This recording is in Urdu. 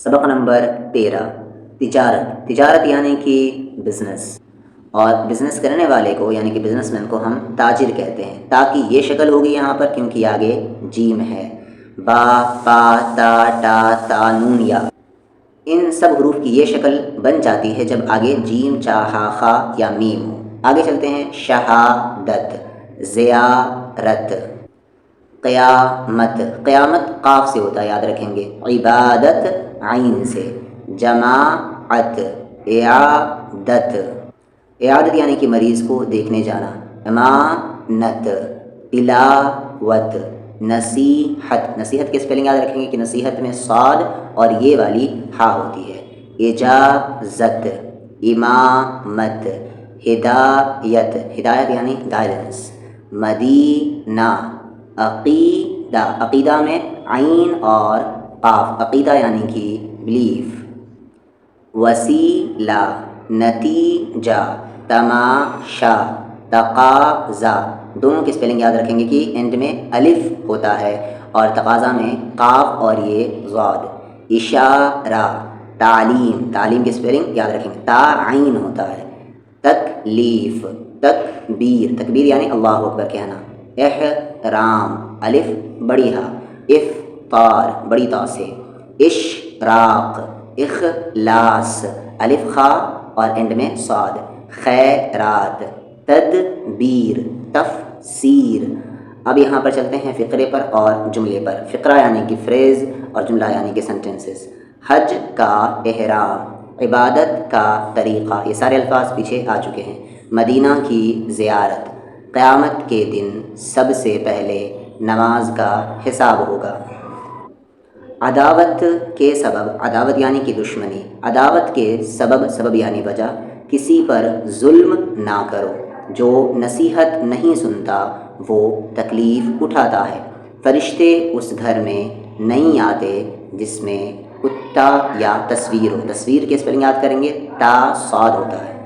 سبق نمبر 13 تجارت۔ تجارت یعنی کہ بزنس، اور بزنس کرنے والے کو یعنی کہ بزنس مین کو ہم تاجر کہتے ہیں۔ تا کی یہ شکل ہوگی یہاں پر کیونکہ آگے جیم ہے۔ با، پا، تا، ٹا، تا، نون، یا، ان سب حروف کی یہ شکل بن جاتی ہے جب آگے جیم، چا، ہا، خا یا میم ہو۔ آگے چلتے ہیں۔ شہادت، زیارت، قیامت۔ قیامت قاف سے ہوتا ہے، یاد رکھیں گے۔ عبادت عین سے۔ جماعت، عیادت۔ عیادت یعنی کہ مریض کو دیکھنے جانا۔ امانت، تلاوت، نصیحت۔ نصیحت کی سپیلنگ یاد رکھیں گے کہ نصیحت میں صاد اور یہ والی ہا ہوتی ہے۔ اجازت، امامت، ہدایت۔ ہدایت یعنی گائیڈنس۔ مدینہ، عقیدہ۔ عقیدہ میں عین اور قاف، عقیدہ یعنی کہ بلیف۔ وسیلہ، نتیجہ، تماشا، تقاضا۔ دونوں کی سپیلنگ یاد رکھیں گے کہ اینڈ میں الف ہوتا ہے اور تقاضا میں قاف اور یہ ضاد۔ اشارہ، تعلیم۔ تعلیم کی سپیلنگ یاد رکھیں گے، تا عین ہوتا ہے۔ تکلیف، تکبیر۔ تکبیر یعنی اللہ اکبر کہنا۔ احرام، الف بڑی ہا، افطار بڑی تا سے۔ اشراق، اخلاص، الف خا اور اینڈ میں صاد۔ خیرات، تدبیر، تفسیر۔ اب یہاں پر چلتے ہیں فقرے پر اور جملے پر۔ فقرہ یعنی کہ فریز اور جملہ یعنی کہ سینٹنسز۔ حج کا احرام، عبادت کا طریقہ، یہ سارے الفاظ پیچھے آ چکے ہیں۔ مدینہ کی زیارت، قیامت کے دن سب سے پہلے نماز کا حساب ہوگا۔ عداوت کے سبب، عداوت یعنی کہ دشمنی، عداوت کے سبب، سبب یعنی وجہ، کسی پر ظلم نہ کرو۔ جو نصیحت نہیں سنتا وہ تکلیف اٹھاتا ہے۔ فرشتے اس گھر میں نہیں آتے جس میں کتا یا تصویر ہو۔ تصویر کے سپیلنگ یاد کریں گے، تا صاد ہوتا ہے۔